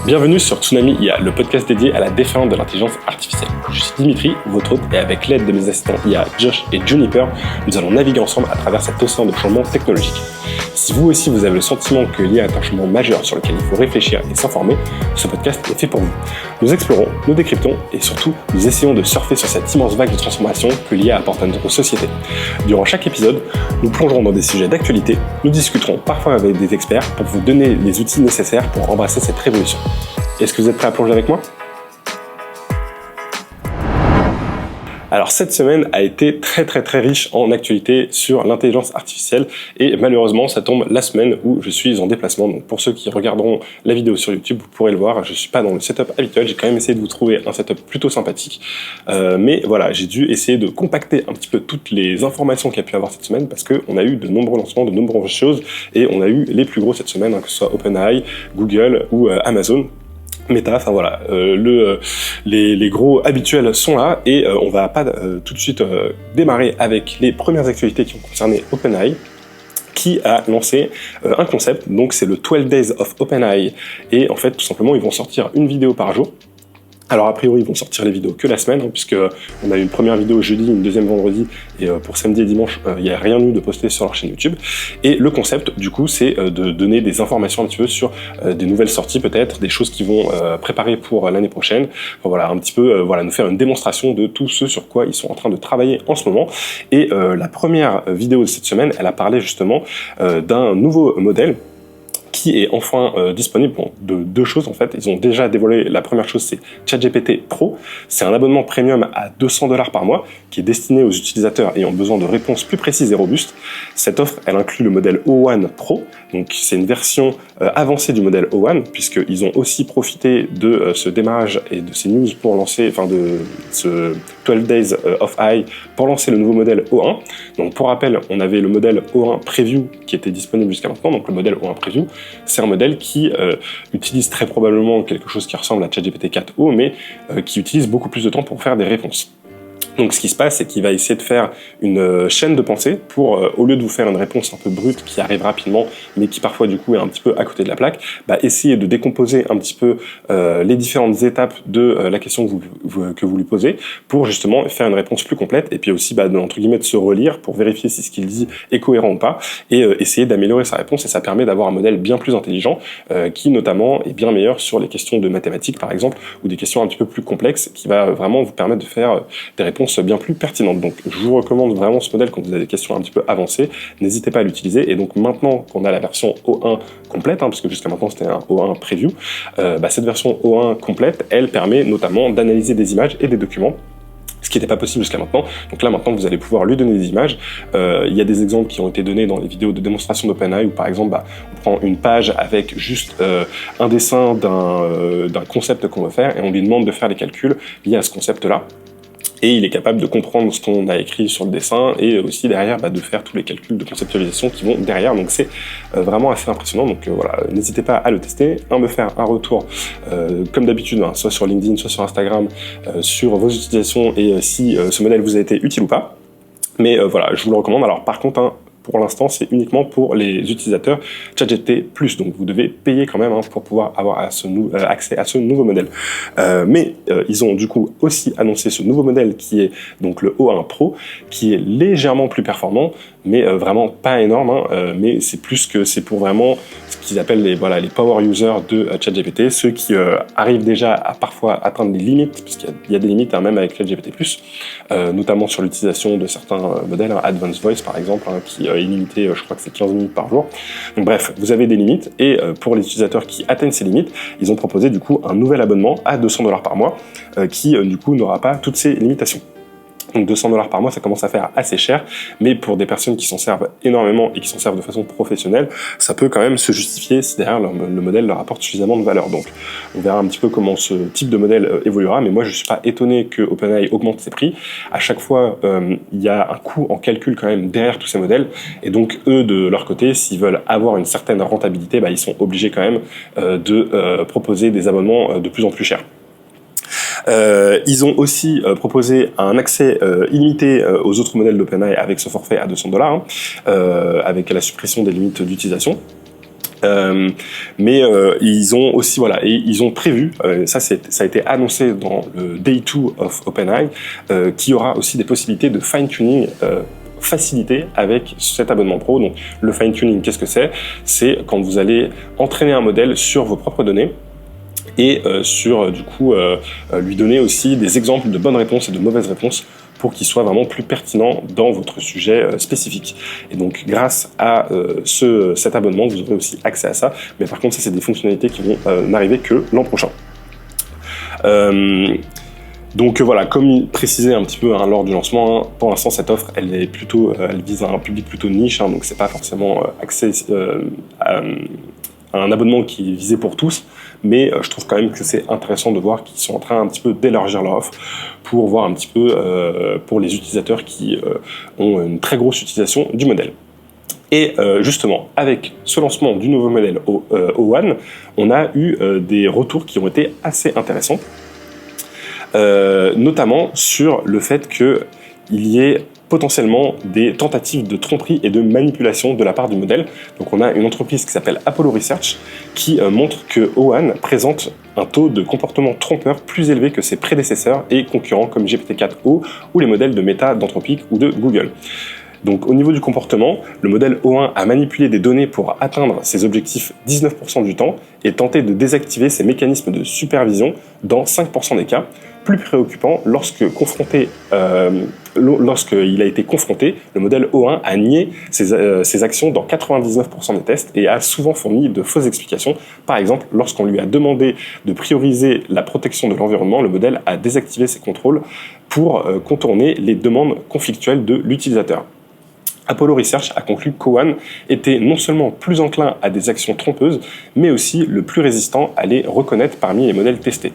Bienvenue sur Tsunami IA, le podcast dédié à la déferlante de l'intelligence artificielle. Je suis Dimitri, votre hôte, et avec l'aide de mes assistants IA, Josh et Juniper, nous allons naviguer ensemble à travers cet océan de changements technologiques. Si vous aussi vous avez le sentiment que l'IA est un changement majeur sur lequel il faut réfléchir et s'informer, ce podcast est fait pour vous. Nous explorons, nous décryptons et surtout nous essayons de surfer sur cette immense vague de transformation que l'IA apporte à notre société. Durant chaque épisode, nous plongerons dans des sujets d'actualité, nous discuterons parfois avec des experts pour vous donner les outils nécessaires pour embrasser cette révolution. Est-ce que vous êtes prêts à plonger avec moi ? Alors cette semaine a été très riche en actualité sur l'intelligence artificielle et malheureusement ça tombe la semaine où je suis en déplacement. Donc pour ceux qui regarderont la vidéo sur YouTube, vous pourrez le voir, je suis pas dans le setup habituel, j'ai quand même essayé de vous trouver un setup plutôt sympathique. Mais voilà, j'ai dû essayer de compacter un petit peu toutes les informations qu'il y a pu avoir cette semaine parce qu'on a eu de nombreux lancements, de nombreuses choses et on a eu les plus gros cette semaine, que ce soit OpenAI, Google ou Amazon. Meta, enfin voilà, les gros habituels sont là et on va pas tout de suite démarrer avec les premières actualités qui ont concerné OpenAI, qui a lancé un concept, donc c'est le 12 Days of OpenAI, et en fait tout simplement ils vont sortir une vidéo par jour. Alors a priori ils vont sortir les vidéos que la semaine, puisque on a une première vidéo jeudi, une deuxième vendredi, et pour samedi et dimanche il n'y a rien eu de posté sur leur chaîne YouTube. Et le concept du coup c'est de donner des informations un petit peu sur des nouvelles sorties, peut-être des choses qu'ils vont préparer pour l'année prochaine. Enfin, voilà, un petit peu nous faire une démonstration de tout ce sur quoi ils sont en train de travailler en ce moment. Et la première vidéo de cette semaine, elle a parlé justement d'un nouveau modèle qui est enfin disponible de deux choses en fait. Ils ont déjà dévoilé, la première chose c'est ChatGPT Pro, c'est un abonnement premium à $200 par mois qui est destiné aux utilisateurs ayant besoin de réponses plus précises et robustes. Cette offre, elle inclut le modèle O1 Pro, donc c'est une version avancée du modèle O1, puisqu'ils ont aussi profité de ce démarrage et de ces news pour lancer, de ce 12 Days of AI pour lancer le nouveau modèle O1. Donc pour rappel, on avait le modèle O1 Preview qui était disponible jusqu'à maintenant, donc le modèle O1 Preview, c'est un modèle qui utilise très probablement quelque chose qui ressemble à ChatGPT 4o, mais qui utilise beaucoup plus de temps pour faire des réponses. Donc ce qui se passe, c'est qu'il va essayer de faire une chaîne de pensée pour, au lieu de vous faire une réponse un peu brute qui arrive rapidement, mais qui parfois du coup est un petit peu à côté de la plaque, essayer de décomposer un petit peu les différentes étapes de la question que vous lui posez pour justement faire une réponse plus complète et puis aussi entre guillemets de se relire pour vérifier si ce qu'il dit est cohérent ou pas et essayer d'améliorer sa réponse, et ça permet d'avoir un modèle bien plus intelligent qui notamment est bien meilleur sur les questions de mathématiques par exemple ou des questions un petit peu plus complexes qui va vraiment vous permettre de faire des réponses bien plus pertinentes. Donc je vous recommande vraiment ce modèle quand vous avez des questions un petit peu avancées, n'hésitez pas à l'utiliser. Et donc maintenant qu'on a la version O1 complète, parce que jusqu'à maintenant c'était un O1 preview, cette version O1 complète, elle permet notamment d'analyser des images et des documents, ce qui n'était pas possible jusqu'à maintenant. Donc là maintenant vous allez pouvoir lui donner des images. Il y a des exemples qui ont été donnés dans les vidéos de démonstration d'OpenAI où par exemple on prend une page avec juste un dessin d'un concept qu'on veut faire et on lui demande de faire les calculs liés à ce concept là. Et il est capable de comprendre ce qu'on a écrit sur le dessin et aussi derrière de faire tous les calculs de conceptualisation qui vont derrière. Donc c'est vraiment assez impressionnant. Donc voilà, n'hésitez pas à le tester, me faire un retour comme d'habitude, soit sur LinkedIn, soit sur Instagram, sur vos utilisations et si ce modèle vous a été utile ou pas. Mais voilà, je vous le recommande. Alors par contre, pour l'instant, c'est uniquement pour les utilisateurs ChatGPT+, donc vous devez payer quand même pour pouvoir avoir accès à ce nouveau modèle. Mais ils ont du coup aussi annoncé ce nouveau modèle qui est donc le O1 Pro, qui est légèrement plus performant, mais vraiment pas énorme, mais c'est plus que c'est pour vraiment ce qu'ils appellent les power users de ChatGPT, ceux qui arrivent déjà à parfois atteindre des limites, puisqu'il y a des limites même avec ChatGPT+, notamment sur l'utilisation de certains modèles, Advanced Voice par exemple, qui est limité, je crois que c'est 15 minutes par jour. Donc bref, vous avez des limites, et pour les utilisateurs qui atteignent ces limites, ils ont proposé du coup un nouvel abonnement à $200 par mois, qui du coup n'aura pas toutes ces limitations. Donc $200 par mois, ça commence à faire assez cher, mais pour des personnes qui s'en servent énormément et qui s'en servent de façon professionnelle, ça peut quand même se justifier si derrière le modèle leur apporte suffisamment de valeur. Donc on verra un petit peu comment ce type de modèle évoluera, mais moi je suis pas étonné que OpenAI augmente ses prix. À chaque fois, il y a un coût en calcul quand même derrière tous ces modèles, et donc eux de leur côté, s'ils veulent avoir une certaine rentabilité, ils sont obligés quand même de proposer des abonnements de plus en plus chers. Ils ont aussi proposé un accès illimité aux autres modèles d'OpenAI avec ce forfait à $200, avec la suppression des limites d'utilisation. Ils ont aussi, voilà, et ils ont prévu, ça a été annoncé dans le Day 2 of OpenAI, qu'il y aura aussi des possibilités de fine-tuning facilité avec cet abonnement pro. Donc le fine-tuning, qu'est-ce que c'est? C'est quand vous allez entraîner un modèle sur vos propres données et lui donner aussi des exemples de bonnes réponses et de mauvaises réponses pour qu'il soit vraiment plus pertinent dans votre sujet spécifique. Et donc grâce à cet abonnement, vous aurez aussi accès à ça. Mais par contre, ça c'est des fonctionnalités qui vont n'arriver que l'an prochain. Donc voilà, comme précisé un petit peu lors du lancement, pour l'instant cette offre elle vise un public plutôt niche, donc c'est pas forcément accès à un abonnement qui est visé pour tous, mais je trouve quand même que c'est intéressant de voir qu'ils sont en train un petit peu d'élargir leur offre pour voir un petit peu pour les utilisateurs qui ont une très grosse utilisation du modèle. Et justement, avec ce lancement du nouveau modèle O1, on a eu des retours qui ont été assez intéressants. Notamment sur le fait qu'il y ait potentiellement des tentatives de tromperie et de manipulation de la part du modèle. Donc on a une entreprise qui s'appelle Apollo Research qui montre que O1 présente un taux de comportement trompeur plus élevé que ses prédécesseurs et concurrents comme GPT-4o ou les modèles de Meta, d'Anthropic ou de Google. Donc au niveau du comportement, le modèle O1 a manipulé des données pour atteindre ses objectifs 19% du temps et tenté de désactiver ses mécanismes de supervision dans 5% des cas. Plus préoccupant, lorsqu'il a été confronté, le modèle O1 a nié ses actions dans 99% des tests et a souvent fourni de fausses explications. Par exemple, lorsqu'on lui a demandé de prioriser la protection de l'environnement, le modèle a désactivé ses contrôles pour contourner les demandes conflictuelles de l'utilisateur. Apollo Research a conclu qu'O1 était non seulement plus enclin à des actions trompeuses, mais aussi le plus résistant à les reconnaître parmi les modèles testés.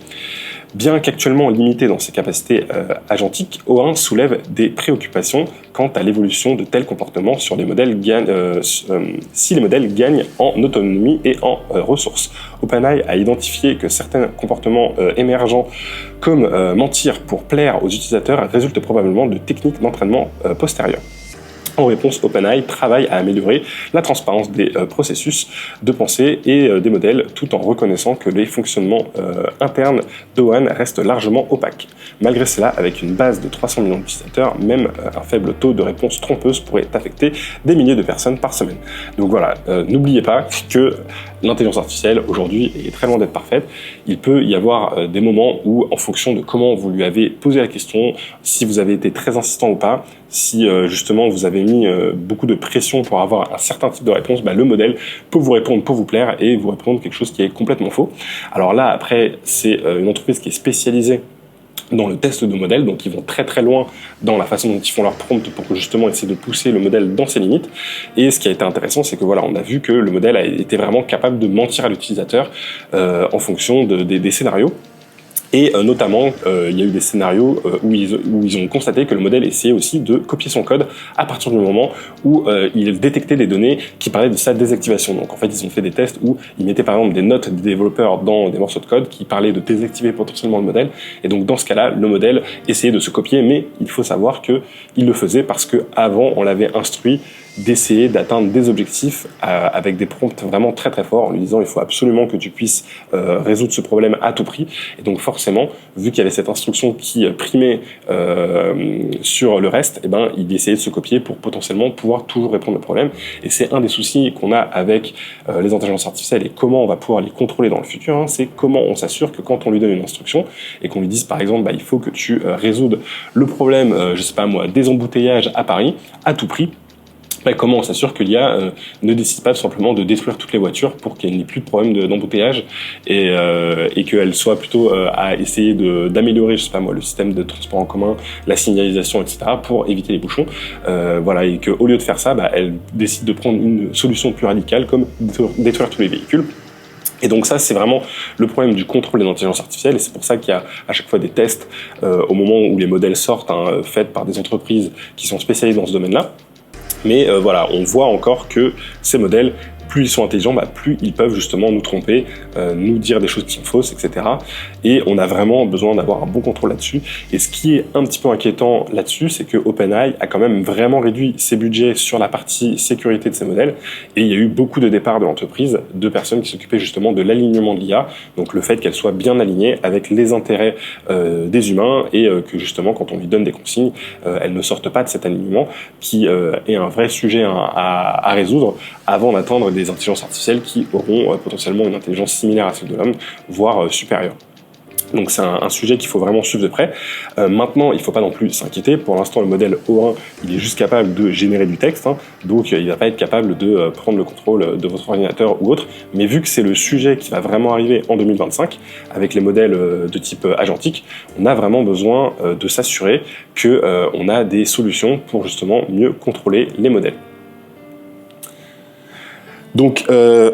Bien qu'actuellement limité dans ses capacités agentiques, O1 soulève des préoccupations quant à l'évolution de tels comportements sur les modèles si les modèles gagnent en autonomie et en ressources. OpenAI a identifié que certains comportements émergents comme mentir pour plaire aux utilisateurs résultent probablement de techniques d'entraînement postérieures. En réponse, OpenAI travaille à améliorer la transparence des processus de pensée et des modèles, tout en reconnaissant que les fonctionnements internes d'O1 restent largement opaques. Malgré cela, avec une base de 300 millions d'utilisateurs, même un faible taux de réponse trompeuse pourrait affecter des milliers de personnes par semaine. Donc voilà, n'oubliez pas que l'intelligence artificielle aujourd'hui est très loin d'être parfaite. Il peut y avoir des moments où, en fonction de comment vous lui avez posé la question, si vous avez été très insistant ou pas, si justement vous avez mis beaucoup de pression pour avoir un certain type de réponse, le modèle peut vous répondre pour vous plaire et vous répondre quelque chose qui est complètement faux. Alors là, après, c'est une entreprise qui est spécialisée dans le test de modèles, donc ils vont très très loin dans la façon dont ils font leur prompt pour justement essayer de pousser le modèle dans ses limites. Et ce qui a été intéressant, c'est que voilà, on a vu que le modèle a été vraiment capable de mentir à l'utilisateur en fonction des scénarios. Et notamment, il y a eu des scénarios où ils ont constaté que le modèle essayait aussi de copier son code à partir du moment où il détectait des données qui parlaient de sa désactivation. Donc en fait, ils ont fait des tests où ils mettaient par exemple des notes des développeurs dans des morceaux de code qui parlaient de désactiver potentiellement le modèle. Et donc dans ce cas-là, le modèle essayait de se copier, mais il faut savoir qu'il le faisait parce qu'avant, on l'avait instruit d'essayer d'atteindre des objectifs avec des prompts vraiment très très forts en lui disant il faut absolument que tu puisses résoudre ce problème à tout prix. Et donc forcément, vu qu'il y avait cette instruction qui primait sur le reste, il essayait de se copier pour potentiellement pouvoir toujours répondre au problème. Et c'est un des soucis qu'on a avec les intelligences artificielles et comment on va pouvoir les contrôler dans le futur, c'est comment on s'assure que quand on lui donne une instruction et qu'on lui dise par exemple il faut que tu résoudre le problème, je sais pas moi, des embouteillages à Paris à tout prix. Comment on s'assure qu'il ne décide pas tout simplement de détruire toutes les voitures pour qu'il n'y ait plus de problème d'embouteillage et qu'elle soit plutôt à essayer d'améliorer, je sais pas moi, le système de transport en commun, la signalisation, etc. pour éviter les bouchons. Et qu'au lieu de faire ça, elle décide de prendre une solution plus radicale comme détruire tous les véhicules. Et donc ça, c'est vraiment le problème du contrôle des intelligences artificielles, et c'est pour ça qu'il y a à chaque fois des tests au moment où les modèles sortent, faits par des entreprises qui sont spécialisées dans ce domaine-là. Mais on voit encore que ces modèles plus ils sont intelligents, plus ils peuvent justement nous tromper, nous dire des choses qui sont fausses, etc. Et on a vraiment besoin d'avoir un bon contrôle là-dessus. Et ce qui est un petit peu inquiétant là-dessus, c'est que OpenAI a quand même vraiment réduit ses budgets sur la partie sécurité de ses modèles, et il y a eu beaucoup de départs de l'entreprise, de personnes qui s'occupaient justement de l'alignement de l'IA, donc le fait qu'elle soit bien alignée avec les intérêts des humains, et que justement quand on lui donne des consignes, elle ne sorte pas de cet alignement, qui est un vrai sujet à résoudre avant d'atteindre des intelligences artificielles qui auront potentiellement une intelligence similaire à celle de l'homme, voire supérieure. Donc c'est un sujet qu'il faut vraiment suivre de près. Maintenant, il ne faut pas non plus s'inquiéter. Pour l'instant, le modèle O1, il est juste capable de générer du texte, donc il ne va pas être capable de prendre le contrôle de votre ordinateur ou autre. Mais vu que c'est le sujet qui va vraiment arriver en 2025, avec les modèles de type agentique, on a vraiment besoin de s'assurer qu'on a des solutions pour justement mieux contrôler les modèles. Donc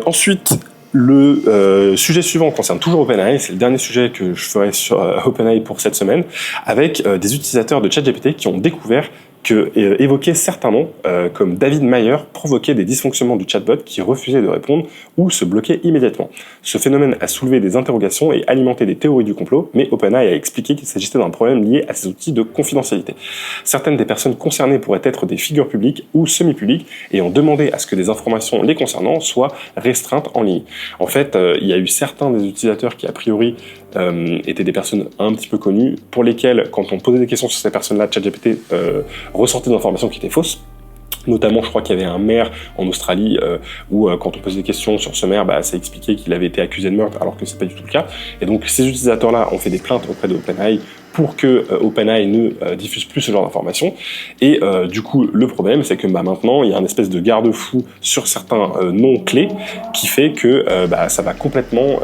ensuite, le sujet suivant concerne toujours OpenAI, c'est le dernier sujet que je ferai sur OpenAI pour cette semaine, avec des utilisateurs de ChatGPT qui ont découvert que évoquer certains noms, comme David Mayer, provoquait des dysfonctionnements du chatbot qui refusait de répondre ou se bloquait immédiatement. Ce phénomène a soulevé des interrogations et alimenté des théories du complot, mais OpenAI a expliqué qu'il s'agissait d'un problème lié à ses outils de confidentialité. Certaines des personnes concernées pourraient être des figures publiques ou semi-publiques et ont demandé à ce que des informations les concernant soient restreintes en ligne. En fait, il y a eu certains des utilisateurs qui, a priori, étaient des personnes un petit peu connues, pour lesquelles, quand on posait des questions sur ces personnes-là, ChatGPT ressortait des informations qui étaient fausses. Notamment, je crois qu'il y avait un maire en Australie où, quand on posait des questions sur ce maire, ça expliquait qu'il avait été accusé de meurtre, alors que c'est pas du tout le cas. Et donc, ces utilisateurs-là ont fait des plaintes auprès de OpenAI pour que OpenAI ne diffuse plus ce genre d'informations. Et du coup, le problème, c'est que maintenant, il y a un espèce de garde-fou sur certains noms clés qui fait que ça va complètement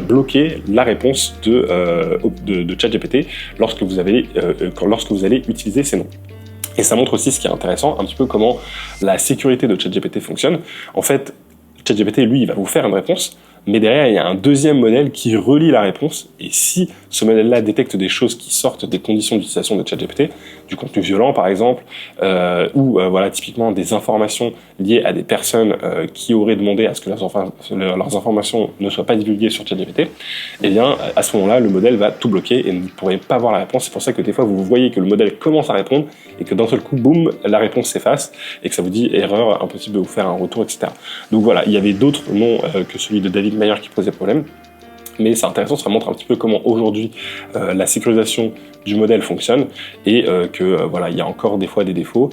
bloquer la réponse de ChatGPT lorsque vous allez utiliser ces noms. Et ça montre aussi, ce qui est intéressant, un petit peu comment la sécurité de ChatGPT fonctionne. En fait, ChatGPT, lui, il va vous faire une réponse, mais derrière, il y a un deuxième modèle qui relie la réponse, et si ce modèle-là détecte des choses qui sortent des conditions d'utilisation de ChatGPT, du contenu violent par exemple, ou typiquement des informations liées à des personnes qui auraient demandé à ce que leurs informations ne soient pas divulguées sur ChatGPT, eh bien, à ce moment-là, le modèle va tout bloquer et vous ne pourrez pas voir la réponse. C'est pour ça que des fois, vous voyez que le modèle commence à répondre, et que d'un seul coup, boum, la réponse s'efface, et que ça vous dit erreur, impossible de vous faire un retour, etc. Donc voilà, il y avait d'autres noms que celui de David Mayer qui posait problème, mais c'est intéressant, ça montre un petit peu comment aujourd'hui la sécurisation du modèle fonctionne, et il y a encore des fois des défauts,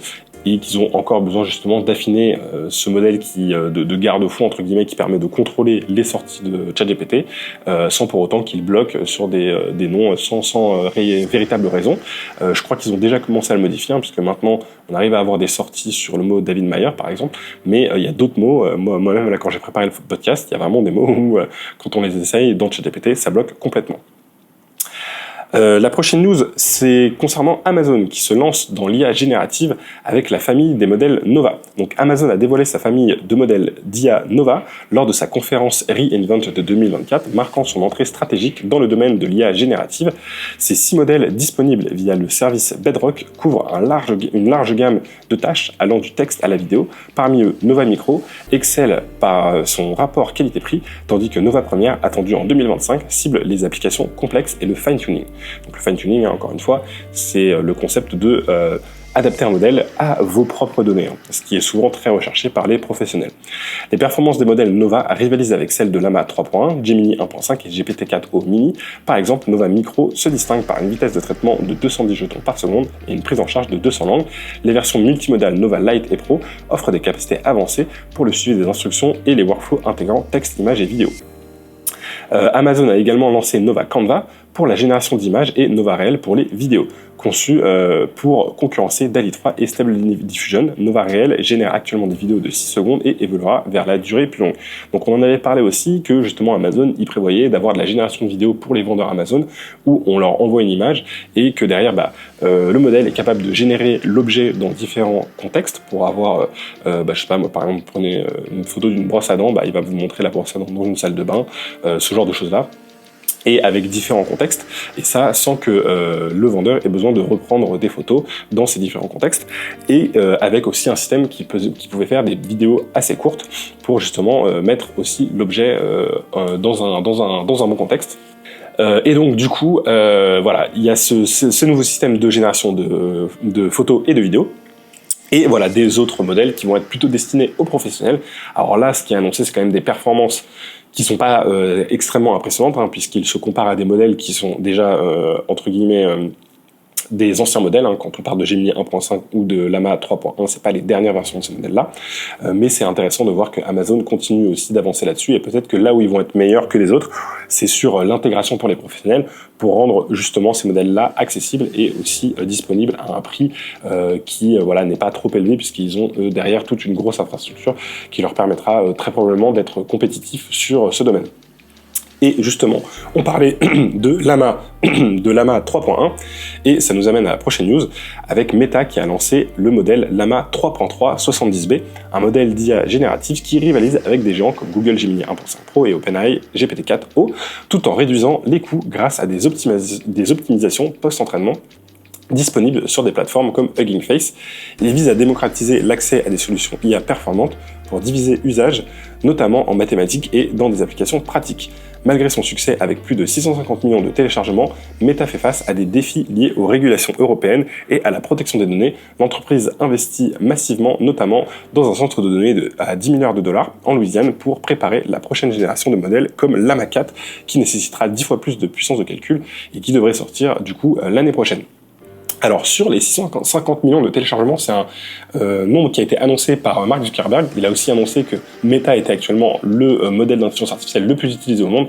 et qu'ils ont encore besoin justement d'affiner ce modèle de garde-fou entre guillemets, qui permet de contrôler les sorties de ChatGPT sans pour autant qu'il bloque sur des noms sans véritable raison. Je crois qu'ils ont déjà commencé à le modifier, puisque maintenant on arrive à avoir des sorties sur le mot David Mayer par exemple, mais il y a d'autres mots, moi-même là quand j'ai préparé le podcast, il y a vraiment des mots où quand on les essaye dans ChatGPT, ça bloque complètement. La prochaine news, c'est concernant Amazon qui se lance dans l'IA générative avec la famille des modèles Nova. Donc Amazon a dévoilé sa famille de modèles d'IA Nova lors de sa conférence re:Invent de 2024, marquant son entrée stratégique dans le domaine de l'IA générative. Ces 6 modèles disponibles via le service Bedrock couvrent une large gamme de tâches allant du texte à la vidéo. Parmi eux, Nova Micro excelle par son rapport qualité-prix, tandis que Nova Premiere, attendu en 2025, cible les applications complexes et le fine-tuning. Donc le fine-tuning, encore une fois, c'est le concept de adapter un modèle à vos propres données, ce qui est souvent très recherché par les professionnels. Les performances des modèles Nova rivalisent avec celles de Llama 3.1, Gemini 1.5 et GPT-4o Mini. Par exemple, Nova Micro se distingue par une vitesse de traitement de 210 jetons par seconde et une prise en charge de 200 langues. Les versions multimodales Nova Lite et Pro offrent des capacités avancées pour le suivi des instructions et les workflows intégrant texte, images et vidéos. Amazon a également lancé Nova Canva pour la génération d'images et Nova Reel pour les vidéos. Conçu pour concurrencer DALL-E 3 et Stable Diffusion, Nova Reel génère actuellement des vidéos de 6 secondes et évoluera vers la durée plus longue. Donc on en avait parlé aussi que justement Amazon y prévoyait d'avoir de la génération de vidéos pour les vendeurs Amazon où on leur envoie une image et que derrière le modèle est capable de générer l'objet dans différents contextes pour avoir, je sais pas moi, par exemple prenez une photo d'une brosse à dents, il va vous montrer la brosse à dents dans une salle de bain, ce genre de choses là. et avec différents contextes, et ça sans que le vendeur ait besoin de reprendre des photos dans ces différents contextes, et avec aussi un système qui pouvait faire des vidéos assez courtes pour justement mettre aussi l'objet dans un bon contexte. Et donc du coup, voilà, il y a ce nouveau système de génération de photos et de vidéos. Et voilà, des autres modèles qui vont être plutôt destinés aux professionnels. Alors là, ce qui est annoncé, c'est quand même des performances qui sont pas extrêmement impressionnantes, hein, puisqu'ils se comparent à des modèles qui sont déjà, entre guillemets, des anciens modèles, hein, quand on parle de Gemini 1.5 ou de Llama 3.1, c'est pas les dernières versions de ces modèles-là, mais c'est intéressant de voir que Amazon continue aussi d'avancer là-dessus, et peut-être que là où ils vont être meilleurs que les autres, c'est sur l'intégration pour les professionnels, pour rendre justement ces modèles-là accessibles et aussi disponibles à un prix qui voilà, n'est pas trop élevé, puisqu'ils ont derrière toute une grosse infrastructure qui leur permettra très probablement d'être compétitifs sur ce domaine. Et justement, on parlait de Llama 3.1, et ça nous amène à la prochaine news, avec Meta qui a lancé le modèle Llama 3.3 70B, un modèle d'IA générative qui rivalise avec des géants comme Google Gemini 1.5 Pro et OpenAI GPT-4o, tout en réduisant les coûts grâce à des optimisations post-entraînement disponibles sur des plateformes comme Hugging Face. Il vise à démocratiser l'accès à des solutions IA performantes pour diviser usage, notamment en mathématiques et dans des applications pratiques. Malgré son succès avec plus de 650 millions de téléchargements, Meta fait face à des défis liés aux régulations européennes et à la protection des données. L'entreprise investit massivement, notamment dans un centre de données à 10 milliards de dollars en Louisiane pour préparer la prochaine génération de modèles comme Llama 4, qui nécessitera 10 fois plus de puissance de calcul et qui devrait sortir du coup l'année prochaine. Alors sur les 650 millions de téléchargements, c'est un nombre qui a été annoncé par Mark Zuckerberg. Il a aussi annoncé que Meta était actuellement le modèle d'intelligence artificielle le plus utilisé au monde.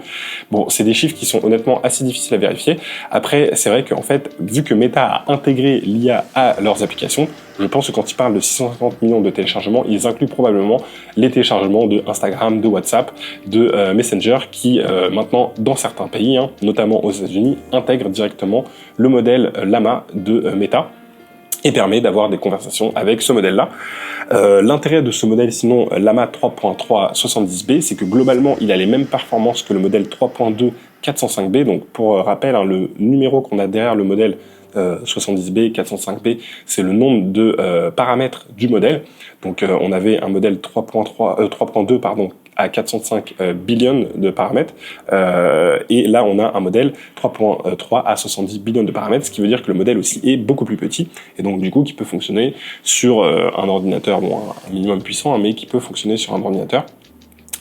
Bon, c'est des chiffres qui sont honnêtement assez difficiles à vérifier. Après, c'est vrai qu'en fait, vu que Meta a intégré l'IA à leurs applications, je pense que quand ils parlent de 650 millions de téléchargements, ils incluent probablement les téléchargements de Instagram, de WhatsApp, de Messenger, qui maintenant, dans certains pays, hein, notamment aux États-Unis, intègrent directement le modèle Llama de Meta et permet d'avoir des conversations avec ce modèle-là. L'intérêt de ce modèle, sinon Llama 3.3 70B, c'est que globalement, il a les mêmes performances que le modèle 3.2 405B. Donc pour rappel, hein, le numéro qu'on a derrière le modèle 70B, 405B, c'est le nombre de paramètres du modèle. Donc on avait un modèle 3.2 pardon, à 405 billions de paramètres, et là on a un modèle 3.3 à 70 billions de paramètres, ce qui veut dire que le modèle aussi est beaucoup plus petit, et donc du coup qui peut fonctionner sur un ordinateur, bon, un minimum puissant, hein, mais qui peut fonctionner sur un ordinateur.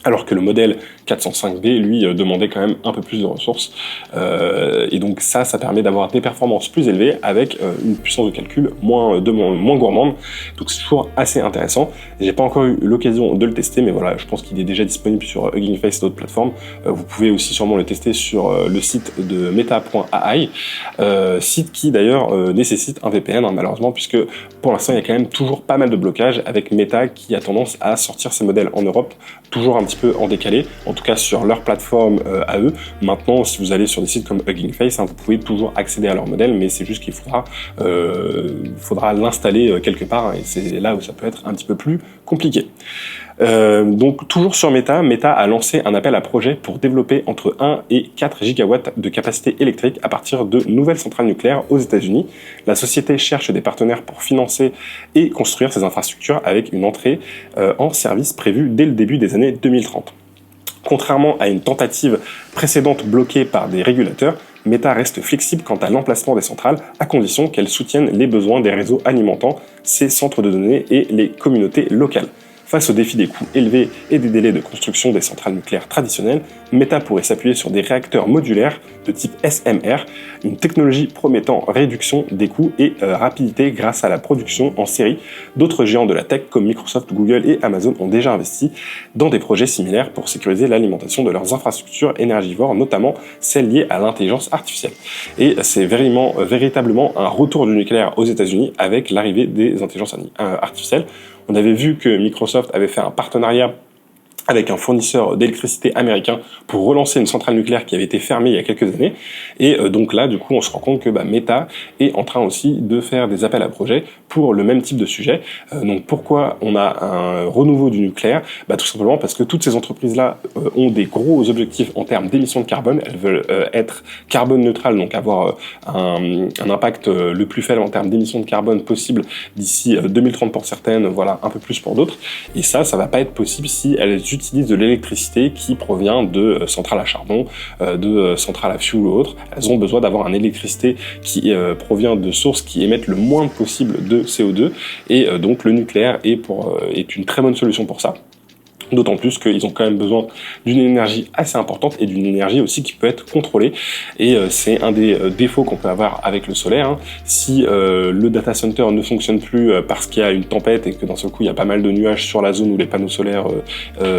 Alors que le modèle 405B, lui, demandait quand même un peu plus de ressources. Et donc ça permet d'avoir des performances plus élevées avec une puissance de calcul moins gourmande. Donc c'est toujours assez intéressant. J'ai pas encore eu l'occasion de le tester, mais voilà, je pense qu'il est déjà disponible sur Hugging Face et d'autres plateformes. Vous pouvez aussi sûrement le tester sur le site de meta.ai, site qui d'ailleurs nécessite un VPN, hein, malheureusement, puisque pour l'instant il y a quand même toujours pas mal de blocages avec Meta qui a tendance à sortir ses modèles en Europe toujours un petit peu en décalé, en tout cas sur leur plateforme à eux. Maintenant, si vous allez sur des sites comme Hugging Face, hein, vous pouvez toujours accéder à leur modèle, mais c'est juste qu'il faudra l'installer quelque part, hein, et c'est là où ça peut être un petit peu plus compliqué. Donc toujours sur Meta a lancé un appel à projet pour développer entre 1 et 4 gigawatts de capacité électrique à partir de nouvelles centrales nucléaires aux États-Unis. La société cherche des partenaires pour financer et construire ces infrastructures avec une entrée en service prévue dès le début des années 2030. Contrairement à une tentative précédente bloquée par des régulateurs, Meta reste flexible quant à l'emplacement des centrales, à condition qu'elles soutiennent les besoins des réseaux alimentant ces centres de données et les communautés locales. Face au défi des coûts élevés et des délais de construction des centrales nucléaires traditionnelles, Meta pourrait s'appuyer sur des réacteurs modulaires de type SMR, une technologie promettant réduction des coûts et rapidité grâce à la production en série. D'autres géants de la tech comme Microsoft, Google et Amazon ont déjà investi dans des projets similaires pour sécuriser l'alimentation de leurs infrastructures énergivores, notamment celles liées à l'intelligence artificielle. Et c'est véritablement un retour du nucléaire aux États-Unis avec l'arrivée des intelligences artificielles. On avait vu que Microsoft avait fait un partenariat avec un fournisseur d'électricité américain pour relancer une centrale nucléaire qui avait été fermée il y a quelques années. Et donc là, du coup, on se rend compte que Meta est en train aussi de faire des appels à projets pour le même type de sujet. Donc pourquoi on a un renouveau du nucléaire? Tout simplement parce que toutes ces entreprises-là ont des gros objectifs en termes d'émissions de carbone. Elles veulent être carbone neutrales, donc avoir un impact le plus faible en termes d'émissions de carbone possible d'ici 2030 pour certaines, voilà, un peu plus pour d'autres. Et ça va pas être possible si elles utilisent de l'électricité qui provient de centrales à charbon, de centrales à fioul ou autres. Elles ont besoin d'avoir une électricité qui provient de sources qui émettent le moins possible de CO2, et donc le nucléaire est une très bonne solution pour ça. D'autant plus qu'ils ont quand même besoin d'une énergie assez importante et d'une énergie aussi qui peut être contrôlée. Et c'est un des défauts qu'on peut avoir avec le solaire. Hein. Si le data center ne fonctionne plus parce qu'il y a une tempête et que d'un seul coup il y a pas mal de nuages sur la zone où les panneaux solaires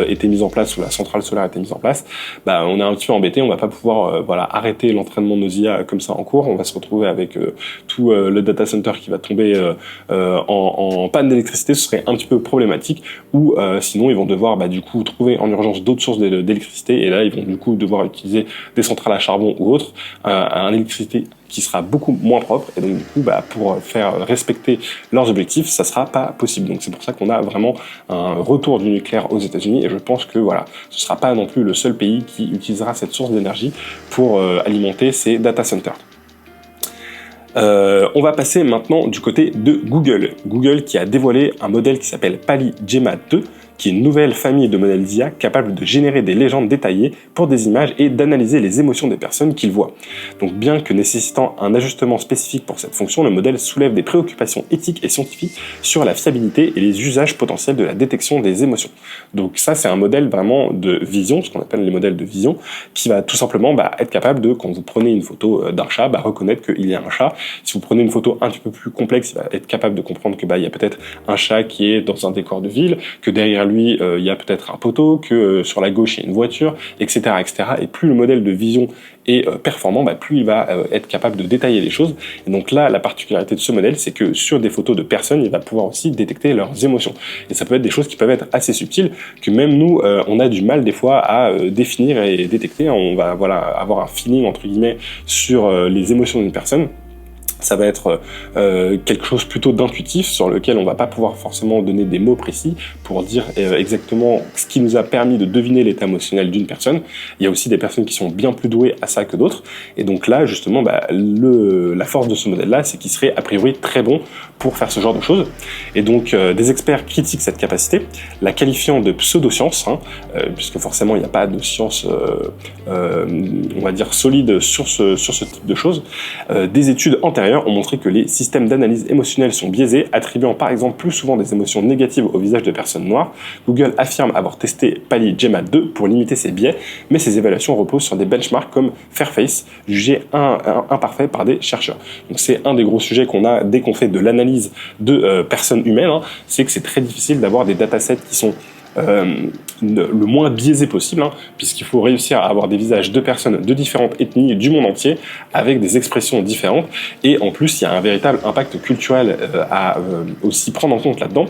étaient mis en place, où la centrale solaire était mise en place, on est un petit peu embêté. On va pas pouvoir arrêter l'entraînement de nos IA comme ça en cours. On va se retrouver avec tout le data center qui va tomber en panne d'électricité. Ce serait un petit peu problématique. Ou sinon ils vont devoir du coup trouver en urgence d'autres sources d'électricité, et là ils vont du coup devoir utiliser des centrales à charbon ou autres, une électricité qui sera beaucoup moins propre, et donc du coup pour faire respecter leurs objectifs ça sera pas possible. Donc c'est pour ça qu'on a vraiment un retour du nucléaire aux États-Unis, et je pense que ce sera pas non plus le seul pays qui utilisera cette source d'énergie pour alimenter ses data centers. On va passer maintenant du côté de Google. Google qui a dévoilé un modèle qui s'appelle PalyGemma 2, qui est une nouvelle famille de modèles d'IA capable de générer des légendes détaillées pour des images et d'analyser les émotions des personnes qu'il voit. Donc bien que nécessitant un ajustement spécifique pour cette fonction, le modèle soulève des préoccupations éthiques et scientifiques sur la fiabilité et les usages potentiels de la détection des émotions. Donc ça c'est un modèle vraiment de vision, ce qu'on appelle les modèles de vision, qui va tout simplement être capable de, quand vous prenez une photo d'un chat, reconnaître qu'il y a un chat. Si vous prenez une photo un petit peu plus complexe, il va être capable de comprendre que il y a peut-être un chat qui est dans un décor de ville, que derrière lui il y a peut-être un poteau, que sur la gauche il y a une voiture, etc., etc. Et plus le modèle de vision est performant, plus il va être capable de détailler les choses. Et donc là, la particularité de ce modèle, c'est que sur des photos de personnes, il va pouvoir aussi détecter leurs émotions. Et ça peut être des choses qui peuvent être assez subtiles, que même nous, on a du mal des fois à définir et détecter. On va avoir un feeling entre guillemets sur les émotions d'une personne. Ça va être quelque chose plutôt d'intuitif, sur lequel on va pas pouvoir forcément donner des mots précis pour dire exactement ce qui nous a permis de deviner l'état émotionnel d'une personne. Il y a aussi des personnes qui sont bien plus douées à ça que d'autres, et donc là justement la force de ce modèle-là, c'est qu'il serait a priori très bon pour faire ce genre de choses. Et donc des experts critiquent cette capacité, la qualifiant de pseudo-science, puisque forcément il n'y a pas de science on va dire solide sur ce type de choses. Des études antérieures ont montré que les systèmes d'analyse émotionnelle sont biaisés, attribuant par exemple plus souvent des émotions négatives au visage de personnes noires. Google affirme avoir testé PalyGemma 2 pour limiter ces biais, mais ces évaluations reposent sur des benchmarks comme Fairface, jugés imparfaits par des chercheurs. Donc c'est un des gros sujets qu'on a dès qu'on fait de l'analyse de personnes humaines, c'est que c'est très difficile d'avoir des datasets qui sont le moins biaisé possible, puisqu'il faut réussir à avoir des visages de personnes de différentes ethnies du monde entier, avec des expressions différentes, et en plus il y a un véritable impact culturel à aussi prendre en compte là-dedans.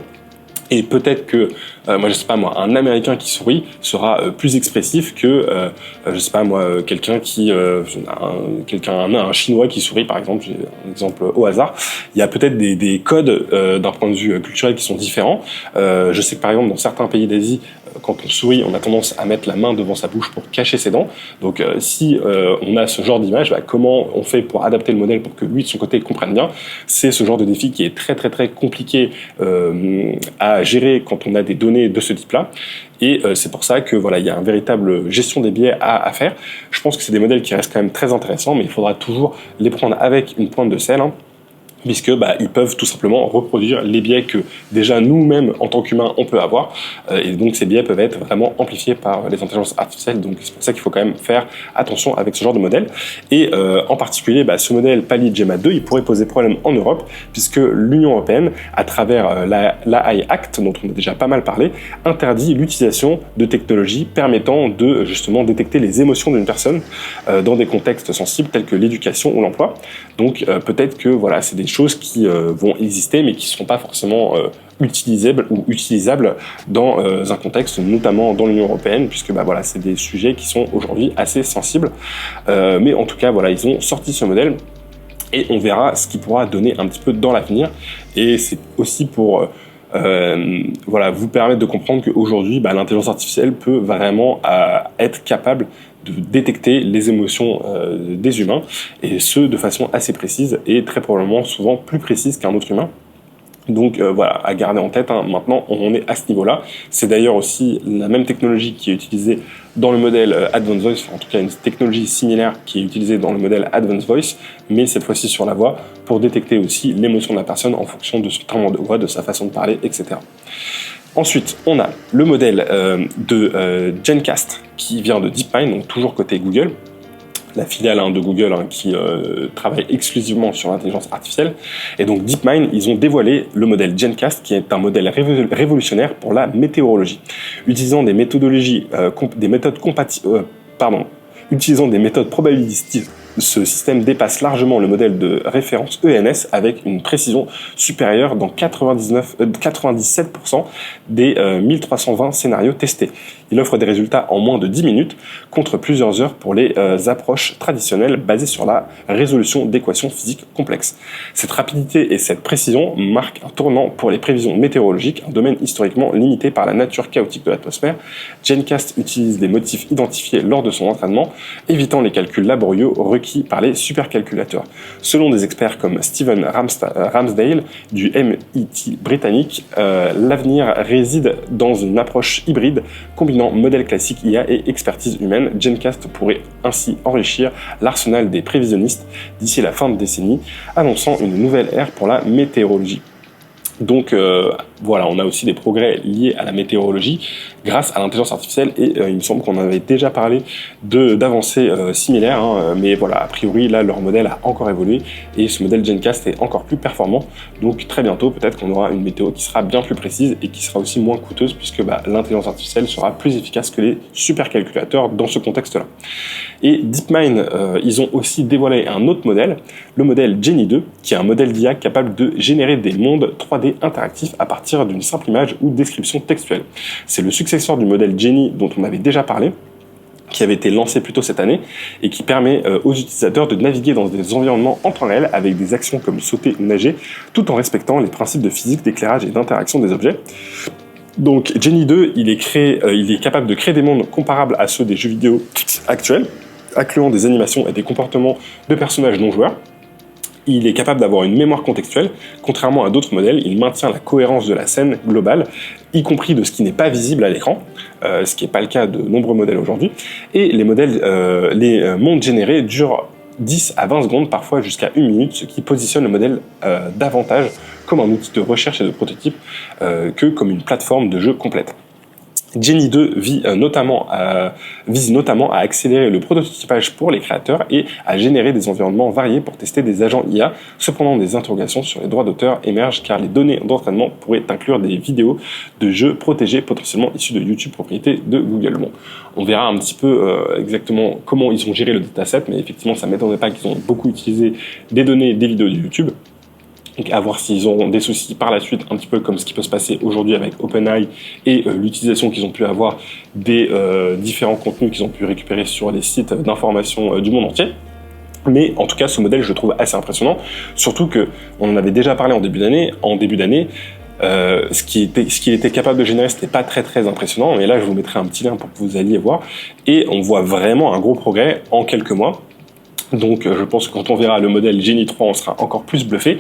Et peut-être que, je sais pas moi, un Américain qui sourit sera plus expressif que, je sais pas moi, quelqu'un qui, un Chinois qui sourit par exemple, j'ai un exemple au hasard. Il y a peut-être des codes d'un point de vue culturel qui sont différents. Je sais que par exemple dans certains pays d'Asie, quand on sourit, on a tendance à mettre la main devant sa bouche pour cacher ses dents. Donc si on a ce genre d'image, comment on fait pour adapter le modèle pour que lui de son côté comprenne bien? C'est ce genre de défi qui est très très très compliqué à gérer quand on a des données de ce type-là. Et c'est pour ça que il y a une véritable gestion des biais à faire. Je pense que c'est des modèles qui restent quand même très intéressants, mais il faudra toujours les prendre avec une pointe de sel, puisque ils peuvent tout simplement reproduire les biais que déjà nous-mêmes en tant qu'humains on peut avoir, et donc ces biais peuvent être vraiment amplifiés par les intelligences artificielles. Donc c'est pour ça qu'il faut quand même faire attention avec ce genre de modèle. Et en particulier ce modèle PalyGemma 2 il pourrait poser problème en Europe, puisque l'Union européenne, à travers l'AI Act dont on a déjà pas mal parlé, interdit l'utilisation de technologies permettant de justement détecter les émotions d'une personne dans des contextes sensibles tels que l'éducation ou l'emploi. Donc peut-être que c'est des choses choses qui vont exister mais qui ne seront pas forcément utilisables dans un contexte, notamment dans l'Union européenne, puisque voilà, c'est des sujets qui sont aujourd'hui assez sensibles. Mais en tout cas, voilà, ils ont sorti ce modèle et on verra ce qu'il pourra donner un petit peu dans l'avenir. Et c'est aussi pour voilà, vous permettre de comprendre qu'aujourd'hui, l'intelligence artificielle peut vraiment être capable de détecter les émotions des humains, et ce de façon assez précise et très probablement souvent plus précise qu'un autre humain. Donc voilà, à garder en tête, maintenant on est à ce niveau-là. C'est d'ailleurs aussi la même technologie qui est utilisée dans le modèle Advanced Voice, en tout cas une technologie similaire qui est utilisée dans le modèle Advanced Voice, mais cette fois-ci sur la voix, pour détecter aussi l'émotion de la personne en fonction de son timbre de voix, de sa façon de parler, etc. Ensuite, on a le modèle de Gencast qui vient de DeepMind, donc toujours côté Google, la filiale de Google qui travaille exclusivement sur l'intelligence artificielle. Et donc DeepMind, ils ont dévoilé le modèle Gencast, qui est un modèle révolutionnaire pour la météorologie, utilisant des méthodologies, utilisant des méthodes probabilistiques. Ce système dépasse largement le modèle de référence ENS avec une précision supérieure dans 97% des 1320 scénarios testés. Il offre des résultats en moins de 10 minutes contre plusieurs heures pour les approches traditionnelles basées sur la résolution d'équations physiques complexes. Cette rapidité et cette précision marquent un tournant pour les prévisions météorologiques, un domaine historiquement limité par la nature chaotique de l'atmosphère. Gencast utilise des motifs identifiés lors de son entraînement, évitant les calculs laborieux requis par les supercalculateurs. Selon des experts comme Stephen Ramsdale du MIT britannique, l'avenir réside dans une approche hybride combinant modèle classique IA et expertise humaine. Gencast pourrait ainsi enrichir l'arsenal des prévisionnistes d'ici la fin de décennie, annonçant une nouvelle ère pour la météorologie. Donc voilà, on a aussi des progrès liés à la météorologie grâce à l'intelligence artificielle, et il me semble qu'on avait déjà parlé d'avancées similaires, mais voilà, a priori là leur modèle a encore évolué et ce modèle Gencast est encore plus performant. Donc très bientôt peut-être qu'on aura une météo qui sera bien plus précise et qui sera aussi moins coûteuse, puisque l'intelligence artificielle sera plus efficace que les supercalculateurs dans ce contexte-là. Et DeepMind, ils ont aussi dévoilé un autre modèle, le modèle Genie 2, qui est un modèle d'IA capable de générer des mondes 3D interactifs à partir d'une simple image ou description textuelle. C'est le successeur du modèle Genie dont on avait déjà parlé, qui avait été lancé plus tôt cette année et qui permet aux utilisateurs de naviguer dans des environnements en temps réel avec des actions comme sauter ou nager, tout en respectant les principes de physique, d'éclairage et d'interaction des objets. Donc Genie 2, il est capable de créer des mondes comparables à ceux des jeux vidéo actuels, incluant des animations et des comportements de personnages non joueurs. Il est capable d'avoir une mémoire contextuelle. Contrairement à d'autres modèles, il maintient la cohérence de la scène globale, y compris de ce qui n'est pas visible à l'écran, ce qui n'est pas le cas de nombreux modèles aujourd'hui. Et les mondes générés durent 10 à 20 secondes, parfois jusqu'à 1 minute, ce qui positionne le modèle davantage comme un outil de recherche et de prototype que comme une plateforme de jeu complète. Genie 2 vise notamment à accélérer le prototypage pour les créateurs et à générer des environnements variés pour tester des agents IA. Cependant, des interrogations sur les droits d'auteur émergent car les données d'entraînement pourraient inclure des vidéos de jeux protégés potentiellement issus de YouTube, propriété de Google. Bon, on verra un petit peu exactement comment ils ont géré le dataset, mais effectivement, ça ne m'étonnerait pas qu'ils ont beaucoup utilisé des données des vidéos de YouTube. Donc à voir s'ils auront des soucis par la suite, un petit peu comme ce qui peut se passer aujourd'hui avec OpenAI et l'utilisation qu'ils ont pu avoir des différents contenus qu'ils ont pu récupérer sur les sites d'information du monde entier. Mais en tout cas, ce modèle, je le trouve assez impressionnant, surtout que on en avait déjà parlé en début d'année. Ce qu'il était capable de générer, c'était pas très impressionnant. Mais là, je vous mettrai un petit lien pour que vous alliez voir. Et on voit vraiment un gros progrès en quelques mois. Donc je pense que quand on verra le modèle Genie 3, on sera encore plus bluffé.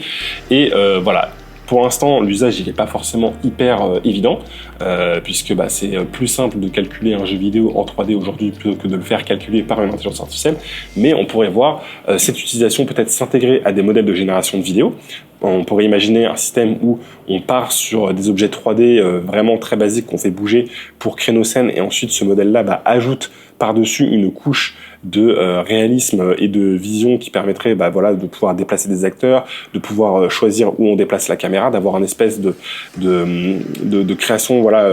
Et voilà, pour l'instant, l'usage il n'est pas forcément hyper évident, puisque c'est plus simple de calculer un jeu vidéo en 3D aujourd'hui plutôt que de le faire calculer par une intelligence artificielle. Mais on pourrait voir cette utilisation peut-être s'intégrer à des modèles de génération de vidéos. On pourrait imaginer un système où on part sur des objets 3D vraiment très basiques qu'on fait bouger pour créer nos scènes, et ensuite ce modèle-là ajoute par-dessus une couche de réalisme et de vision qui permettrait voilà, de pouvoir déplacer des acteurs, de pouvoir choisir où on déplace la caméra, d'avoir une espèce de création voilà,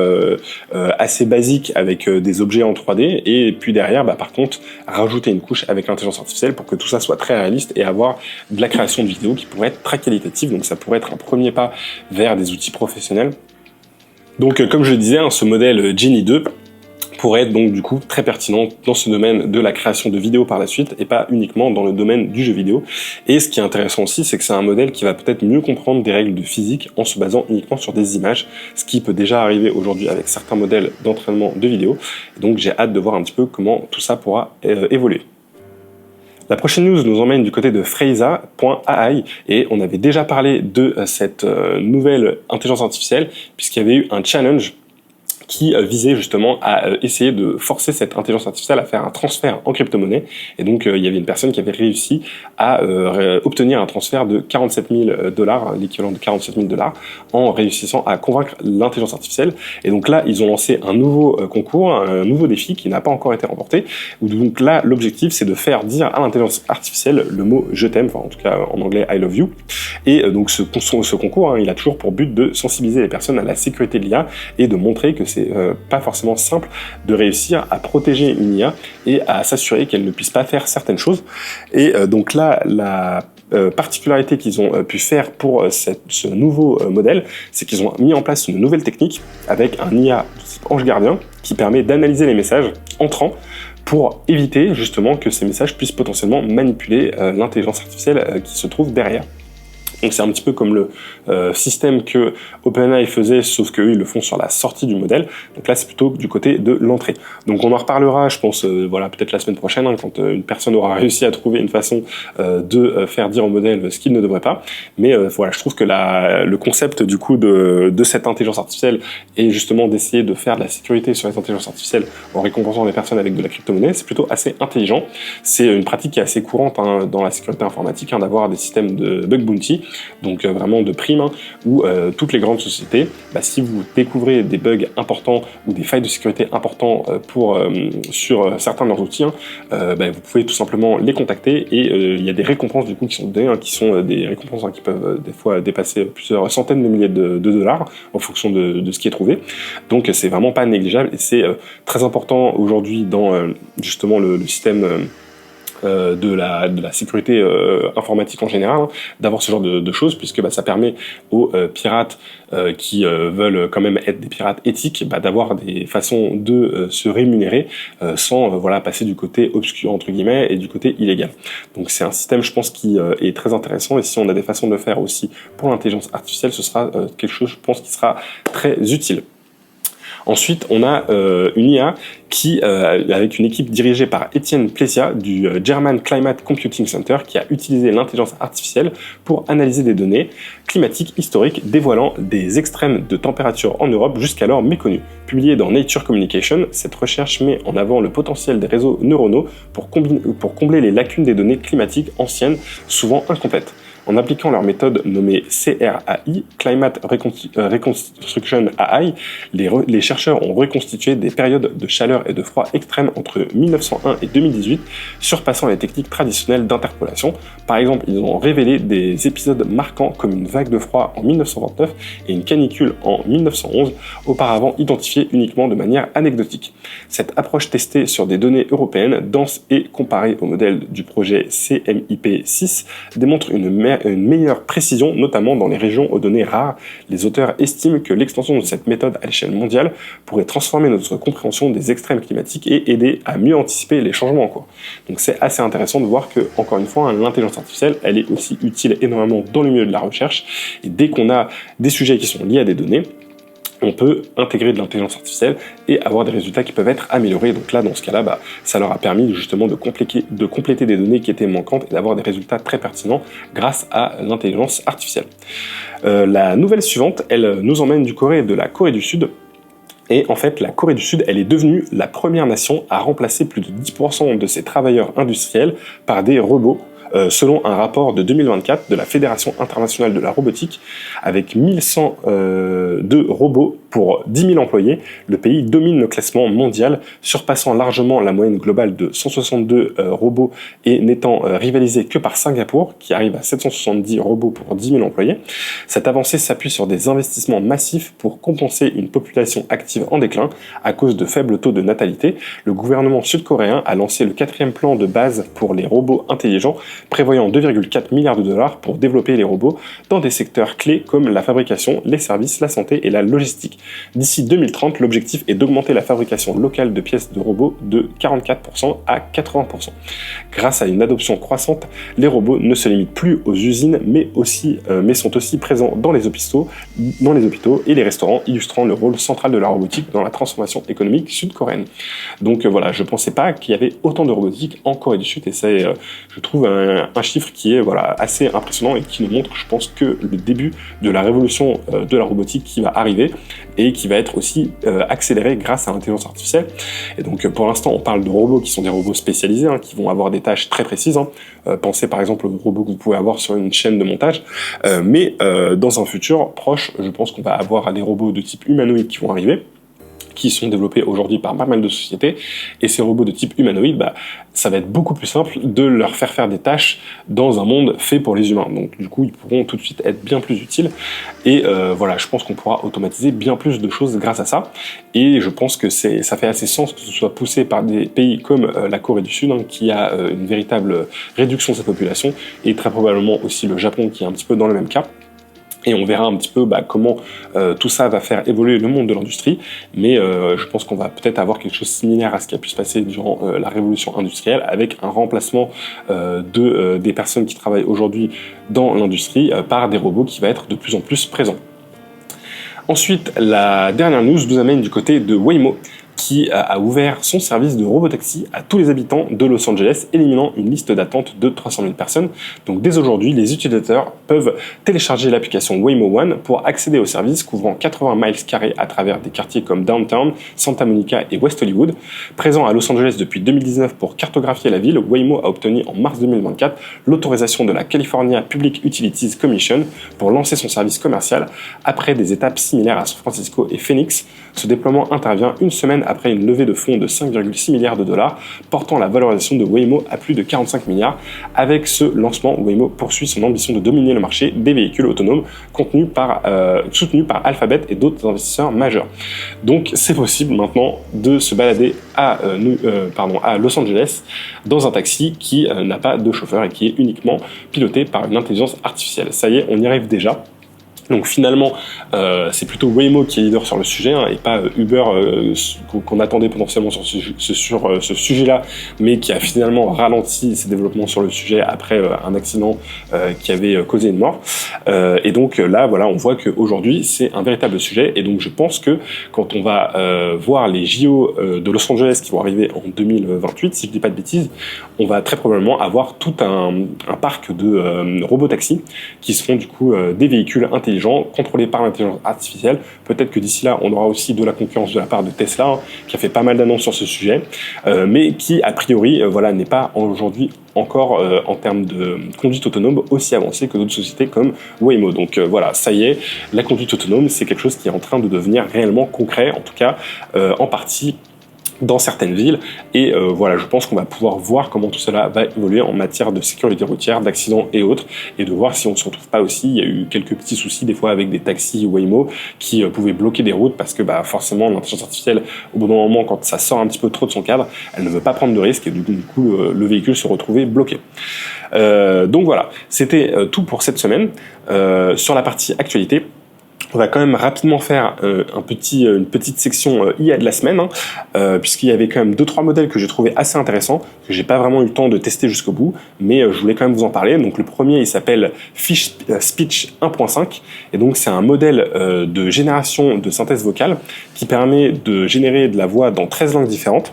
assez basique avec des objets en 3D, et puis derrière, par contre, rajouter une couche avec l'intelligence artificielle pour que tout ça soit très réaliste et avoir de la création de vidéos qui pourrait être très qualitative. Donc ça pourrait être un premier pas vers des outils professionnels. Donc comme je le disais, ce modèle Genie 2 pourrait être donc du coup très pertinent dans ce domaine de la création de vidéos par la suite, et pas uniquement dans le domaine du jeu vidéo. Et ce qui est intéressant aussi, c'est que c'est un modèle qui va peut-être mieux comprendre des règles de physique en se basant uniquement sur des images, ce qui peut déjà arriver aujourd'hui avec certains modèles d'entraînement de vidéos. Et donc j'ai hâte de voir un petit peu comment tout ça pourra évoluer. La prochaine news nous emmène du côté de Freysa.ai, et on avait déjà parlé de cette nouvelle intelligence artificielle puisqu'il y avait eu un challenge qui visait justement à essayer de forcer cette intelligence artificielle à faire un transfert en crypto-monnaie. Et donc il y avait une personne qui avait réussi à obtenir un transfert de 47 000 $, l'équivalent de 47 000 $, en réussissant à convaincre l'intelligence artificielle. Et donc là, ils ont lancé un nouveau concours, un nouveau défi qui n'a pas encore été remporté. Donc là, l'objectif, c'est de faire dire à l'intelligence artificielle le mot « je t'aime », enfin en tout cas en anglais « I love you ». Et donc ce concours, il a toujours pour but de sensibiliser les personnes à la sécurité de l'IA et de montrer que c'est pas forcément simple de réussir à protéger une IA et à s'assurer qu'elle ne puisse pas faire certaines choses. Et donc là, la particularité qu'ils ont pu faire pour ce nouveau modèle, c'est qu'ils ont mis en place une nouvelle technique avec un IA de type Ange Gardien qui permet d'analyser les messages entrants pour éviter justement que ces messages puissent potentiellement manipuler l'intelligence artificielle qui se trouve derrière. Donc c'est un petit peu comme le système que OpenAI faisait, sauf qu'eux ils le font sur la sortie du modèle. Donc là c'est plutôt du côté de l'entrée. Donc on en reparlera, je pense, voilà, peut-être la semaine prochaine, quand une personne aura réussi à trouver une façon de faire dire au modèle ce qu'il ne devrait pas. Mais voilà, je trouve que le concept du coup de cette intelligence artificielle est justement d'essayer de faire de la sécurité sur les intelligences artificielles en récompensant les personnes avec de la crypto-monnaie. C'est plutôt assez intelligent. C'est une pratique qui est assez courante dans la sécurité informatique, d'avoir des systèmes de bug bounty, donc vraiment de primes, où toutes les grandes sociétés, si vous découvrez des bugs importants ou des failles de sécurité importants sur certains de leurs outils, vous pouvez tout simplement les contacter, et il y a des récompenses du coup qui sont données, qui sont des récompenses qui peuvent des fois dépasser plusieurs centaines de milliers de dollars en fonction de ce qui est trouvé. Donc c'est vraiment pas négligeable, et c'est très important aujourd'hui dans justement le système de la sécurité informatique en général, d'avoir ce genre de choses, puisque ça permet aux pirates qui veulent quand même être des pirates éthiques, d'avoir des façons de se rémunérer sans passer du côté obscur entre guillemets et du côté illégal. Donc c'est un système, je pense, qui est très intéressant, et si on a des façons de le faire aussi pour l'intelligence artificielle, ce sera quelque chose, je pense, qui sera très utile. Ensuite, on a une IA qui, avec une équipe dirigée par Étienne Plessia du German Climate Computing Center, qui a utilisé l'intelligence artificielle pour analyser des données climatiques historiques dévoilant des extrêmes de température en Europe jusqu'alors méconnus. Publiée dans Nature Communication, cette recherche met en avant le potentiel des réseaux neuronaux pour combler les lacunes des données climatiques anciennes, souvent incomplètes. En appliquant leur méthode nommée CRAI, Climate Reconstruction AI, les chercheurs ont reconstitué des périodes de chaleur et de froid extrêmes entre 1901 et 2018, surpassant les techniques traditionnelles d'interpolation. Par exemple, ils ont révélé des épisodes marquants comme une vague de froid en 1929 et une canicule en 1911, auparavant identifiées uniquement de manière anecdotique. Cette approche testée sur des données européennes denses et comparée au modèle du projet CMIP6 démontre une meilleure précision, notamment dans les régions aux données rares. Les auteurs estiment que l'extension de cette méthode à l'échelle mondiale pourrait transformer notre compréhension des extrêmes climatiques et aider à mieux anticiper les changements en cours. Donc c'est assez intéressant de voir que, encore une fois, l'intelligence artificielle, elle est aussi utile énormément dans le milieu de la recherche, et dès qu'on a des sujets qui sont liés à des données, on peut intégrer de l'intelligence artificielle et avoir des résultats qui peuvent être améliorés. Donc là, dans ce cas-là, ça leur a permis justement de compléter des données qui étaient manquantes et d'avoir des résultats très pertinents grâce à l'intelligence artificielle. La nouvelle suivante, elle nous emmène de la Corée du Sud. Et en fait, la Corée du Sud, elle est devenue la première nation à remplacer plus de 10% de ses travailleurs industriels par des robots, selon un rapport de 2024 de la Fédération internationale de la robotique, avec 1102 robots pour 10 000 employés, le pays domine le classement mondial, surpassant largement la moyenne globale de 162 robots et n'étant rivalisé que par Singapour, qui arrive à 770 robots pour 10 000 employés. Cette avancée s'appuie sur des investissements massifs pour compenser une population active en déclin à cause de faibles taux de natalité. Le gouvernement sud-coréen a lancé le 4e plan de base pour les robots intelligents, prévoyant 2,4 milliards de dollars pour développer les robots dans des secteurs clés comme la fabrication, les services, la santé et la logistique. D'ici 2030, l'objectif est d'augmenter la fabrication locale de pièces de robots de 44% à 80%. Grâce à une adoption croissante, les robots ne se limitent plus aux usines, mais sont aussi présents dans les hôpitaux et les restaurants, illustrant le rôle central de la robotique dans la transformation économique sud-coréenne. Donc voilà, je ne pensais pas qu'il y avait autant de robotique en Corée du Sud, et c'est, je trouve, un chiffre qui est assez impressionnant et qui nous montre, je pense, que le début de la révolution de la robotique qui va arriver et qui va être aussi accélérée grâce à l'intelligence artificielle. Et donc pour l'instant, on parle de robots qui sont des robots spécialisés, qui vont avoir des tâches très précises. Pensez par exemple aux robots que vous pouvez avoir sur une chaîne de montage. Mais dans un futur proche, je pense qu'on va avoir des robots de type humanoïde qui vont arriver, qui sont développés aujourd'hui par pas mal de sociétés, et ces robots de type humanoïde, ça va être beaucoup plus simple de leur faire des tâches dans un monde fait pour les humains. Donc du coup, ils pourront tout de suite être bien plus utiles, et voilà, je pense qu'on pourra automatiser bien plus de choses grâce à ça, et je pense que ça fait assez sens que ce soit poussé par des pays comme la Corée du Sud, qui a une véritable réduction de sa population, et très probablement aussi le Japon qui est un petit peu dans le même cas. Et on verra un petit peu comment tout ça va faire évoluer le monde de l'industrie, mais je pense qu'on va peut-être avoir quelque chose de similaire à ce qui a pu se passer durant la révolution industrielle, avec un remplacement des personnes qui travaillent aujourd'hui dans l'industrie par des robots qui va être de plus en plus présents. Ensuite, la dernière news nous amène du côté de Waymo, qui a ouvert son service de robotaxi à tous les habitants de Los Angeles, éliminant une liste d'attente de 300 000 personnes. Donc dès aujourd'hui, les utilisateurs peuvent télécharger l'application Waymo One pour accéder au service couvrant 80 miles carrés à travers des quartiers comme Downtown, Santa Monica et West Hollywood. Présent à Los Angeles depuis 2019 pour cartographier la ville, Waymo a obtenu en mars 2024 l'autorisation de la California Public Utilities Commission pour lancer son service commercial après des étapes similaires à San Francisco et Phoenix. Ce déploiement intervient une semaine après une levée de fonds de 5,6 milliards de dollars, portant la valorisation de Waymo à plus de 45 milliards. Avec ce lancement, Waymo poursuit son ambition de dominer le marché des véhicules autonomes soutenu par Alphabet et d'autres investisseurs majeurs. Donc c'est possible maintenant de se balader à Los Angeles dans un taxi qui n'a pas de chauffeur et qui est uniquement piloté par une intelligence artificielle. Ça y est, on y arrive déjà. Donc finalement, c'est plutôt Waymo qui est leader sur le sujet, et pas Uber qu'on attendait potentiellement sur ce sujet-là, mais qui a finalement ralenti ses développements sur le sujet après un accident qui avait causé une mort. Et donc là, voilà, on voit qu'aujourd'hui, c'est un véritable sujet. Et donc je pense que quand on va voir les JO de Los Angeles qui vont arriver en 2028, si je dis pas de bêtises, on va très probablement avoir tout un parc de robotaxis qui seront du coup des véhicules intelligents contrôlés par l'intelligence artificielle. Peut-être que d'ici là, on aura aussi de la concurrence de la part de Tesla, qui a fait pas mal d'annonces sur ce sujet, mais qui, a priori, n'est pas aujourd'hui encore, en termes de conduite autonome, aussi avancé que d'autres sociétés comme Waymo. Donc voilà, ça y est, la conduite autonome, c'est quelque chose qui est en train de devenir réellement concret, en tout cas en partie dans certaines villes, et voilà, je pense qu'on va pouvoir voir comment tout cela va évoluer en matière de sécurité routière, d'accidents et autres, et de voir si on ne se retrouve pas aussi, il y a eu quelques petits soucis des fois avec des taxis Waymo qui pouvaient bloquer des routes parce que forcément l'intelligence artificielle, au bout d'un moment, quand ça sort un petit peu trop de son cadre, elle ne veut pas prendre de risques, et du coup le véhicule se retrouvait bloqué. Donc voilà, c'était tout pour cette semaine. Sur la partie actualité, on va quand même rapidement faire une petite section IA de la semaine, puisqu'il y avait quand même 2-3 modèles que j'ai trouvé assez intéressants, que j'ai pas vraiment eu le temps de tester jusqu'au bout, mais je voulais quand même vous en parler. Donc le premier, il s'appelle Fish Speech 1.5, et donc c'est un modèle de génération de synthèse vocale qui permet de générer de la voix dans 13 langues différentes.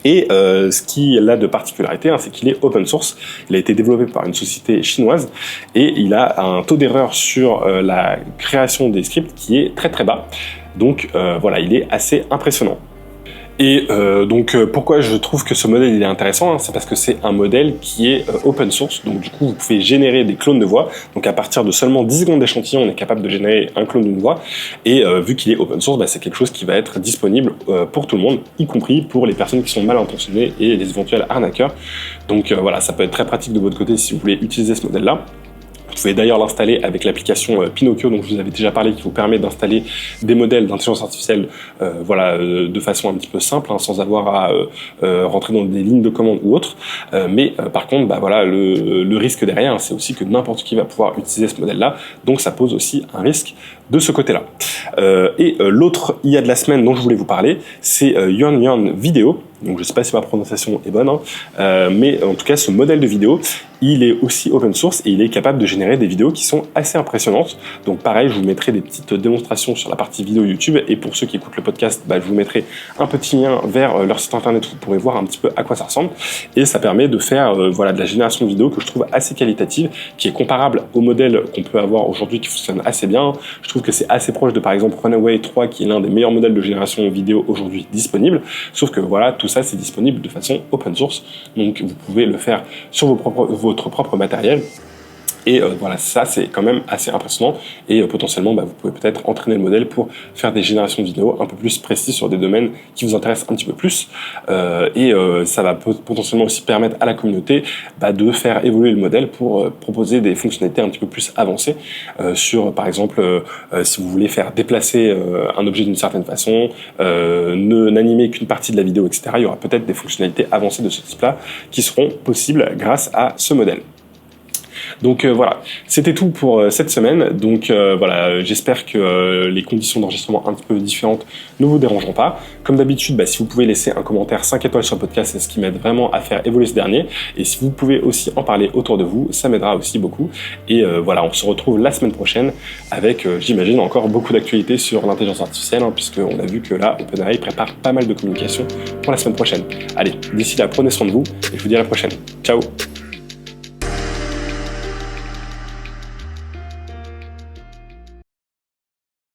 Et ce qu'il a de particularité, c'est qu'il est open source. Il a été développé par une société chinoise et il a un taux d'erreur sur la création des scripts qui est très très bas. Donc voilà, il est assez impressionnant. Et donc pourquoi je trouve que ce modèle il est intéressant, hein, c'est parce que c'est un modèle qui est open source, donc du coup vous pouvez générer des clones de voix, donc à partir de seulement 10 secondes d'échantillon on est capable de générer un clone d'une voix, et vu qu'il est open source, c'est quelque chose qui va être disponible pour tout le monde, y compris pour les personnes qui sont mal intentionnées et les éventuels arnaqueurs. Donc voilà, ça peut être très pratique de votre côté si vous voulez utiliser ce modèle là. Vous pouvez d'ailleurs l'installer avec l'application Pinocchio, dont je vous avais déjà parlé, qui vous permet d'installer des modèles d'intelligence artificielle de façon un petit peu simple, hein, sans avoir à rentrer dans des lignes de commande ou autre. Mais par contre, le risque derrière, hein, c'est aussi que n'importe qui va pouvoir utiliser ce modèle-là, donc ça pose aussi un risque de ce côté-là. L'autre IA de la semaine dont je voulais vous parler, c'est Yuan Video. Donc je ne sais pas si ma prononciation est bonne, hein, mais en tout cas ce modèle de vidéo, il est aussi open source et il est capable de générer des vidéos qui sont assez impressionnantes. Donc pareil, je vous mettrai des petites démonstrations sur la partie vidéo YouTube, et pour ceux qui écoutent le podcast, je vous mettrai un petit lien vers leur site internet où vous pourrez voir un petit peu à quoi ça ressemble. Et ça permet de faire de la génération de vidéos que je trouve assez qualitative, qui est comparable au modèle qu'on peut avoir aujourd'hui qui fonctionne assez bien. Je trouve que c'est assez proche de par exemple Runway 3 qui est l'un des meilleurs modèles de génération vidéo aujourd'hui disponible, sauf que voilà, tout ça c'est disponible de façon open source, donc vous pouvez le faire sur votre propre matériel. Et voilà, ça c'est quand même assez impressionnant, et potentiellement vous pouvez peut-être entraîner le modèle pour faire des générations de vidéos un peu plus précises sur des domaines qui vous intéressent un petit peu plus, ça va potentiellement aussi permettre à la communauté de faire évoluer le modèle pour proposer des fonctionnalités un petit peu plus avancées sur par exemple si vous voulez faire déplacer un objet d'une certaine façon, n'animer qu'une partie de la vidéo, etc. Il y aura peut-être des fonctionnalités avancées de ce type-là qui seront possibles grâce à ce modèle. Donc voilà, c'était tout pour cette semaine. Donc voilà, j'espère que les conditions d'enregistrement un petit peu différentes ne vous dérangeront pas. Comme d'habitude, si vous pouvez laisser un commentaire 5 étoiles sur le podcast, c'est ce qui m'aide vraiment à faire évoluer ce dernier. Et si vous pouvez aussi en parler autour de vous, ça m'aidera aussi beaucoup. Et voilà, on se retrouve la semaine prochaine avec, j'imagine, encore beaucoup d'actualités sur l'intelligence artificielle, hein, puisqu'on a vu que là, OpenAI prépare pas mal de communication pour la semaine prochaine. Allez, d'ici là, prenez soin de vous et je vous dis à la prochaine. Ciao!